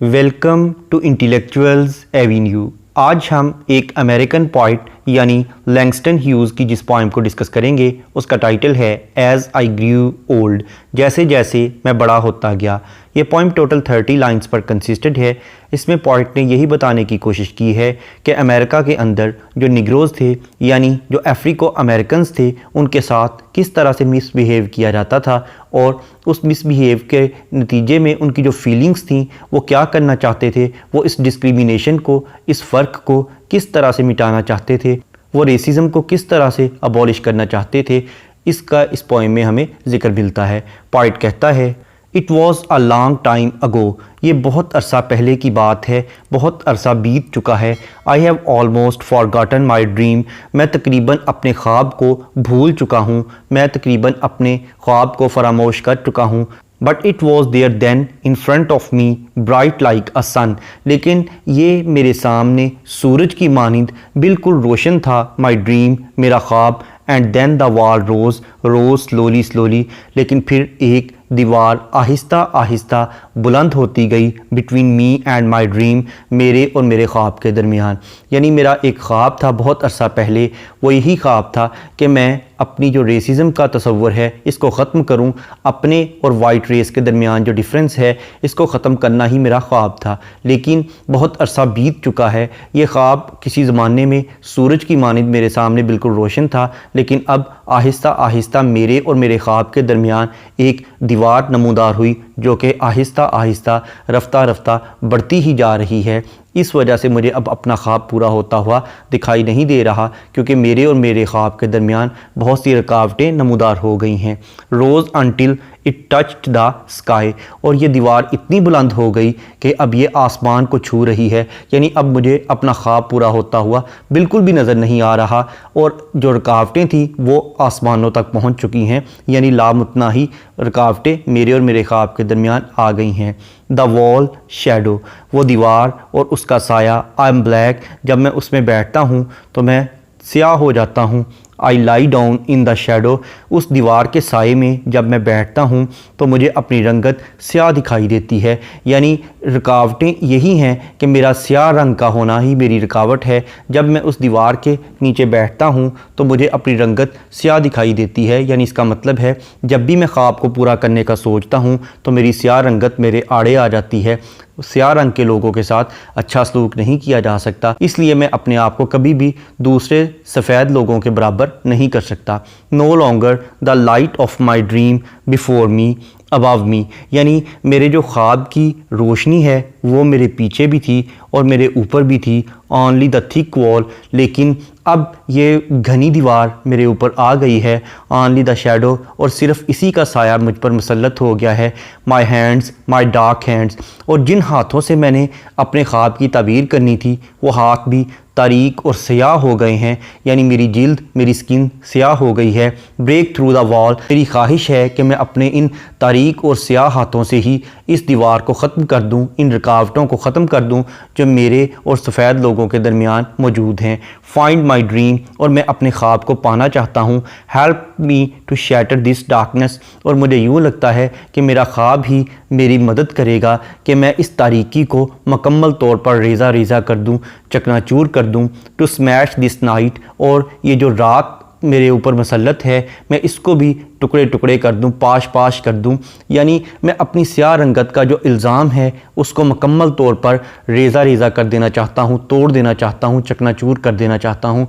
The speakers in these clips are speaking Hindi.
Welcome to intellectuals Avenue. आज हम एक अमेरिकन पोइट यानी लैंगस्टन ह्यूज़ की जिस पोइम को डिस्कस करेंगे उसका टाइटल है एज़ आई ग्रू ओल्ड, जैसे जैसे मैं बड़ा होता गया। ये पोइम टोटल 30 लाइंस पर कंसिस्टेड है। इसमें पोइट ने यही बताने की कोशिश की है कि अमेरिका के अंदर जो निग्रोज़ थे यानी जो अफ्रीको अमेरिकन्स थे उनके साथ किस तरह से मिसबिहेव किया जाता था और उस मिसबिहेव के नतीजे में उनकी जो फीलिंग्स थी वो क्या करना चाहते थे, वो इस डिस्क्रिमिनेशन को, इस फ़र्क को किस तरह से मिटाना चाहते थे, वो रेसिज्म को किस तरह से अबॉलिश करना चाहते थे। इसका इस पोइम में हमें जिक्र मिलता है। पोइट कहता है it was a long time ago, ये बहुत अरसा पहले की बात है, बहुत अरसा बीत चुका है। I have almost forgotten my dream, मैं तकरीबन अपने ख्वाब को भूल चुका हूँ, मैं तकरीबन अपने ख्वाब को फरामोश कर चुका हूँ। But it was there then in front of me bright like a sun, लेकिन ये मेरे सामने सूरज की मानिंद बिल्कुल रोशन था। माई ड्रीम, मेरा ख्वाब। And then the wall rose slowly slowly, लेकिन फिर एक दीवार आहिस्ता आहिस्ता बुलंद होती गई between me and my dream, मेरे और मेरे ख्वाब के दरमियान। यानी मेरा एक ख्वाब था बहुत अरसा पहले, वो यही ख्वाब था कि मैं अपनी जो रेसिज्म का तसव्वुर है इसको ख़त्म करूं, अपने और वाइट रेस के दरमियान जो डिफरेंस है इसको ख़त्म करना ही मेरा ख्वाब था। लेकिन बहुत अरसा बीत चुका है। ये ख्वाब किसी ज़माने में सूरज की मानिंद मेरे सामने बिल्कुल रोशन था, लेकिन अब आहिस्ता आहिस्ता मेरे और मेरे ख्वाब के दरमियान एक दीवार नमूदार हुई जो कि आहिस्ता आहिस्ता रफ्ता रफ्ता बढ़ती ही जा रही है। इस वजह से मुझे अब अपना ख्वाब पूरा होता हुआ दिखाई नहीं दे रहा, क्योंकि मेरे और मेरे ख्वाब के दरमियान बहुत सी रुकावटें नमूदार हो गई हैं। Rose until it touched the sky, और ये दीवार इतनी बुलंद हो गई कि अब ये आसमान को छू रही है। यानी अब मुझे अपना ख्वाब पूरा होता हुआ बिल्कुल भी नज़र नहीं आ रहा, और जो रुकावटें थी वो आसमानों तक पहुंच चुकी हैं। यानी लामुतनाही रुकावटें मेरे और मेरे ख्वाब के दरमियान आ गई हैं। द वॉल शैडो, वो दीवार और उसका साया। आई एम ब्लैक, जब मैं उसमें बैठता हूँ तो मैं स्याह हो जाता हूँ। I lie down in the shadow, उस दीवार के साए में जब मैं बैठता हूँ तो मुझे अपनी रंगत स्याह दिखाई देती है। यानी रुकावटें यही हैं कि मेरा स्याह रंग का होना ही मेरी रुकावट है। जब मैं उस दीवार के नीचे बैठता हूँ तो मुझे अपनी रंगत स्याह दिखाई देती है। यानी इसका मतलब है जब भी मैं ख्वाब को पूरा करने का सोचता हूँ तो मेरी स्याह रंगत मेरे आड़े आ जाती है। स्याह रंग के लोगों के साथ अच्छा सलूक नहीं किया जा सकता, इसलिए मैं अपने आप को कभी भी दूसरे सफ़ेद लोगों के बराबर नहीं कर सकता। No longer the light of my dream before me above me, यानी मेरे जो ख्वाब की रोशनी है वो मेरे पीछे भी थी और मेरे ऊपर भी थी। ओनली द थिक वॉल, लेकिन अब ये घनी दीवार मेरे ऊपर आ गई है। ओनली द शैडो, और सिर्फ इसी का साया मुझ पर मुसल्लत हो गया है। My hands my dark hands, और जिन हाथों से मैंने अपने ख्वाब की ताबीर करनी थी वो हाथ भी तारीक और स्याह हो गए हैं। यानी मेरी जिल्द, मेरी स्किन स्याह हो गई है। ब्रेक थ्रू द वॉल, मेरी ख्वाहिश है कि मैं अपने इन तारीक और स्याह हाथों से ही इस दीवार को ख़त्म कर दूं, इन रुकावटों को ख़त्म कर दूं जो मेरे और सफ़ेद लोगों के दरमियान मौजूद हैं। फाइंड माई ड्रीम, और मैं अपने ख्वाब को पाना चाहता हूँ। Help me to shatter this darkness, और मुझे यूँ लगता है कि मेरा ख्वाब ही मेरी मदद करेगा कि मैं इस तारीकी को मुकम्मल तौर पर रेज़ा रेज़ा कर दूँ, चकनाचूर कर दूँ। टू स्मैश दिस नाइट, और ये जो रात मेरे ऊपर मसल्लत है मैं इसको भी टुकड़े टुकड़े कर दूं, पाश पाश कर दूं। यानी मैं अपनी स्याह रंगत का जो इल्ज़ाम है उसको मुकम्मल तौर पर रेज़ा रेज़ा कर देना चाहता हूँ, तोड़ देना चाहता हूँ, चकनाचूर कर देना चाहता हूँ।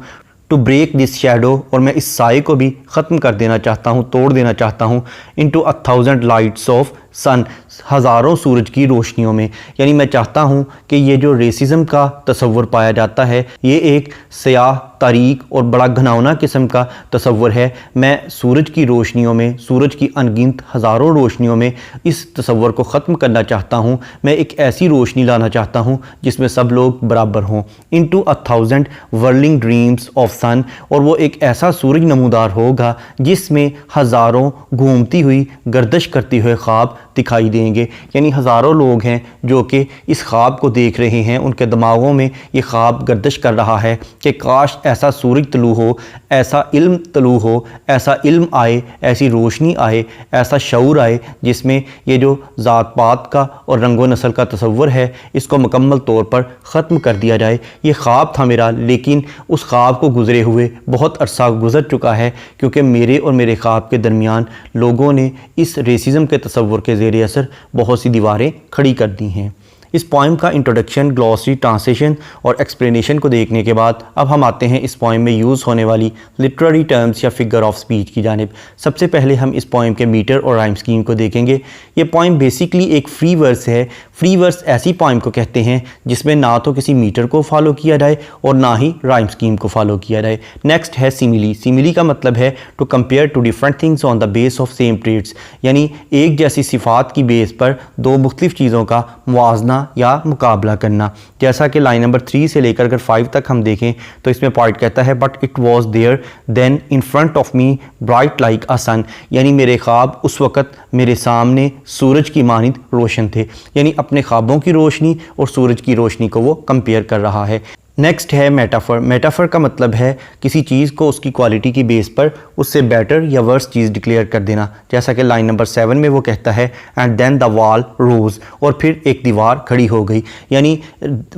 टू ब्रेक दिस शैडो, और मैं इस साए को भी ख़त्म कर देना चाहता हूँ, तोड़ देना चाहता हूँ। इनटू 1000 लाइट्स ऑफ सन, हज़ारों सूरज की रोशनियों में। यानी मैं चाहता हूँ कि ये जो रेसिज्म का तसव्वुर पाया जाता है ये एक स्याह, तारीक और बड़ा घनावना किस्म का तसव्वुर है। मैं सूरज की रोशनियों में, सूरज की अनगिनत हज़ारों रोशनियों में इस तसव्वुर को ख़त्म करना चाहता हूँ। मैं एक ऐसी रोशनी लाना चाहता हूँ जिसमें सब लोग बराबर हों। इनटू 1000 वर्लिंग ड्रीम्स ऑफ सन, और वो एक ऐसा सूरज नमूदार होगा जिसमें हज़ारों घूमती हुई, गर्दिश करती हुए ख्वाब दिखाई देंगे। यानी हज़ारों लोग हैं जो कि इस ख्वाब को देख रहे हैं, उनके दिमागों में ये ख्वाब गर्दिश कर रहा है कि काश ऐसा सूरज तलू हो, ऐसा इल्म तलू हो, ऐसा इल्म आए, ऐसी रोशनी आए, ऐसा शऊर आए जिसमें ये जो ज़ात पात का और रंगो नस्ल का तसव्वुर है इसको मुकम्मल तौर पर ख़त्म कर दिया जाए। ये ख्वाब था मेरा, लेकिन उस ख्वाब को गुज़रे हुए बहुत अरसा गुज़र चुका है, क्योंकि मेरे और मेरे ख्वाब के दरमियान लोगों ने इस रेसिज़म के तसव्वुर के ज़ेरे असर बहुत सी दीवारें खड़ी कर दी हैं। इस पोइम का इंट्रोडक्शन, ग्लॉसरी, ट्रांसलेशन और एक्सप्लेनेशन को देखने के बाद अब हम आते हैं इस पोइम में यूज़ होने वाली लिटरेरी टर्म्स या फिगर ऑफ स्पीच की जानिब। सबसे पहले हम इस पोइम के मीटर और राइम स्कीम को देखेंगे। ये पोइम बेसिकली एक फ्री वर्स है। फ्री वर्स ऐसी पोइम को कहते हैं जिसमें ना तो किसी मीटर को फॉलो किया जाए और ना ही राइम स्कीम को फॉलो किया जाए। नेक्स्ट है सिमिली। सिमिली का मतलब है to compare two different things on the base of same traits, यानी एक जैसी सिफात की बेस पर दो मुख्तलिफ चीज़ों का मुआजना या मुकाबला करना। जैसा कि लाइन नंबर 3 से लेकर अगर 5 तक हम देखें तो इसमें पॉइंट कहता है but it was there then in front of me bright like a sun, यानी मेरे ख्वाब उस वक़्त मेरे सामने सूरज की मानिंद रोशन थे। यानी अपने ख्वाबों की रोशनी और सूरज की रोशनी को वो कंपेयर कर रहा है। नेक्स्ट है मेटाफर। मेटाफर का मतलब है किसी चीज़ को उसकी क्वालिटी की बेस पर उससे बेटर या वर्स चीज़ डिक्लेयर कर देना। जैसा कि लाइन नंबर 7 में वो कहता है एंड देन द वॉल रोज, और फिर एक दीवार खड़ी हो गई। यानी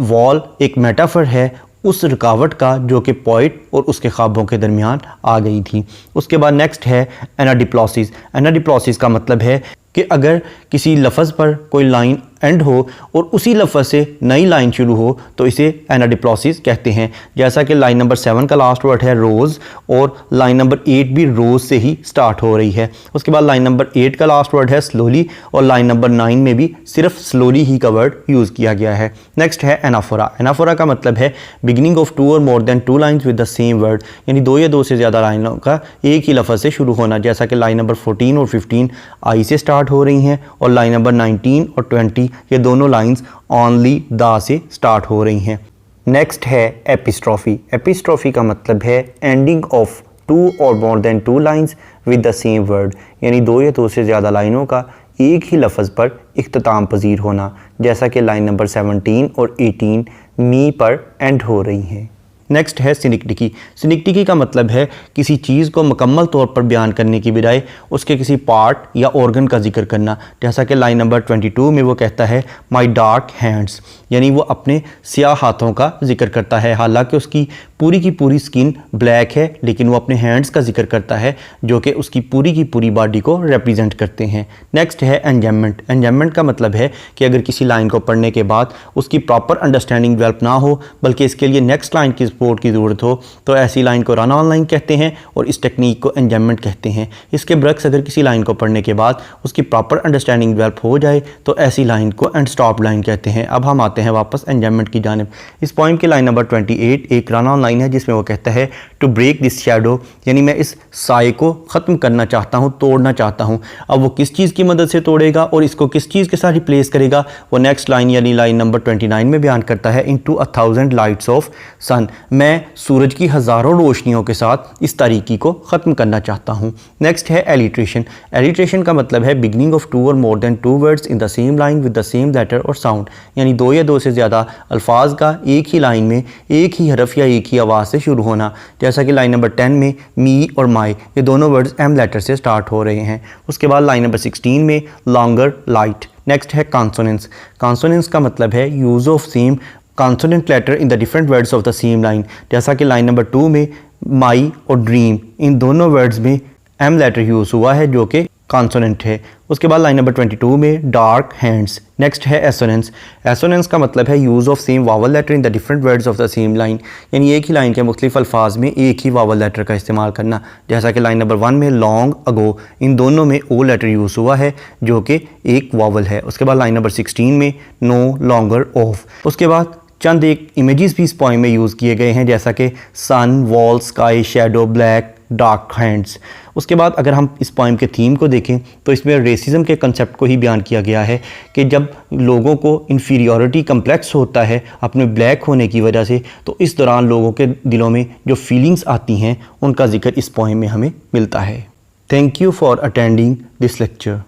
वॉल एक मेटाफर है उस रुकावट का जो कि पोइट और उसके ख्वाबों के दरमियान आ गई थी। उसके बाद नेक्स्ट है एनाडिप्लोसिस। एनाडिप्लोसिस का मतलब है कि अगर किसी लफ्ज़ पर कोई लाइन एंड हो और उसी लफ्ज़ से नई लाइन शुरू हो तो इसे एनाडिप्लोसिस कहते हैं। जैसा कि लाइन नंबर 7 का लास्ट वर्ड है रोज़, और लाइन नंबर 8 भी रोज़ से ही स्टार्ट हो रही है। उसके बाद लाइन नंबर 8 का लास्ट वर्ड है स्लोली, और लाइन नंबर 9 में भी सिर्फ स्लोली ही का वर्ड यूज़ किया गया है। नेक्स्ट है एनाफोरा। एनाफोरा का मतलब है बिगिनिंग ऑफ 2 और more than 2 lines with the same word, यानी 2 या 2 से ज़्यादा लाइनों का एक ही लफ्ज़ से शुरू होना। जैसा कि लाइन नंबर 14 और 15 आई से स्टार्ट हो रही हैं, और लाइन नंबर 19 और 20 ये दोनों लाइंस ओनली दा से स्टार्ट हो रही हैं। नेक्स्ट है एपिस्ट्रॉफी। एपिस्ट्रॉफी का मतलब है एंडिंग ऑफ 2 और more than 2 lines with the same word, यानी 2 या 2 से ज़्यादा लाइनों का एक ही लफ्ज़ पर इख्तिताम पजीर होना। जैसा कि लाइन नंबर 17 और 18 मी पर एंड हो रही हैं। नेक्स्ट है सिनिक्टिकी। सिनिक्टिकी का मतलब है किसी चीज़ को मुकम्मल तौर पर बयान करने की बजाय उसके किसी पार्ट या ऑर्गन का जिक्र करना। जैसा कि लाइन नंबर 22 में वो कहता है माई डार्क हैंड्स, यानी वो अपने स्याह हाथों का जिक्र करता है। हालांकि उसकी पूरी की पूरी स्किन ब्लैक है, लेकिन वो अपने हैंड्स का जिक्र करता है जो कि उसकी पूरी की पूरी बॉडी को रिप्रेजेंट करते हैं। नेक्स्ट है एंजॉयमेंट। एंजॉयमेंट का मतलब है कि अगर किसी लाइन को पढ़ने के बाद उसकी प्रॉपर अंडरस्टैंडिंग डेवलप ना हो, बल्कि इसके लिए नेक्स्ट लाइन की सपोर्ट की ज़रूरत हो, तो ऐसी लाइन को रन ऑन लाइन कहते हैं और इस टेक्निक को एंजॉयमेंट कहते हैं। इसके बरक्स अगर किसी लाइन को पढ़ने के बाद उसकी प्रॉपर अंडरस्टैंडिंग डेवलप हो जाए तो ऐसी लाइन को एंड स्टॉप लाइन कहते हैं। अब हम आते हैं वापस एंजॉयमेंट की जानिब। इस पॉइंट की लाइन नंबर 28 एक रन ऑन लाइन है जिसमें वो कहता है टू ब्रेक दिस शैडो, यानी मैं इस साए को ख़त्म करना चाहता हूँ, तोड़ना चाहता हूँ। अब वो किस चीज़ की मदद से तोड़ेगा और इसको किस चीज़ के साथ रिप्लेस करेगा, वो नेक्स्ट लाइन यानी लाइन नंबर 29 में बयान करता है इनटू 1000 लाइट्स ऑफ सन, मैं सूरज की हज़ारों रोशनियों के साथ इस तारीकी को ख़त्म करना चाहता हूँ। नेक्स्ट है एलिट्रेशन। एलिट्रेशन का मतलब है बिगनिंग ऑफ 2 और more than 2 words in the same line with the same letter और साउंड, यानी 2 या 2 से ज़्यादा अल्फाज का एक ही लाइन में एक ही हरफ या एक ही आवाज़ से शुरू होना। जैसा कि लाइन नंबर 10 में मी और माई ये दोनों वर्ड्स एम लेटर से स्टार्ट हो रहे हैं। उसके बाद लाइन नंबर 16 में लॉन्गर लाइट। नेक्स्ट है कॉन्सोनेंस। कॉन्सोनेंस का मतलब है use of same consonant letter in the different words of the same line. जैसा कि लाइन नंबर 2 में माई और ड्रीम इन दोनों वर्ड्स में एम लेटर यूज़ हुआ है जो कि कॉन्सोनेंट है। उसके बाद लाइन नंबर 22 में डार्क हैंड्स। नेक्स्ट है एसोनेंस। एसोनेंस का मतलब है use of same vowel letter in the different words of the same line, यानी एक ही लाइन के मुख्तलिफ अल्फाज में एक ही वावल लेटर का इस्तेमाल करना। जैसा कि लाइन नंबर 1 में लॉन्ग अगो इन दोनों में ओ लेटर यूज़ हुआ है जो कि एक वावल है। उसके बाद लाइन नंबर 16 में नो लॉन्गर ऑफ। उसके बाद चंद एक इमेजेस भी इस पॉइंट में यूज़ किए गए हैं जैसा कि sun, wall, sky, shadow, black, dark hands. उसके बाद अगर हम इस पोइम के थीम को देखें तो इसमें रेसिज्म के कंसेप्ट को ही बयान किया गया है कि जब लोगों को इन्फीरियॉरिटी कम्प्लेक्स होता है अपने ब्लैक होने की वजह से, तो इस दौरान लोगों के दिलों में जो फीलिंग्स आती हैं उनका जिक्र इस पोइम में हमें मिलता है। Thank you for attending this lecture.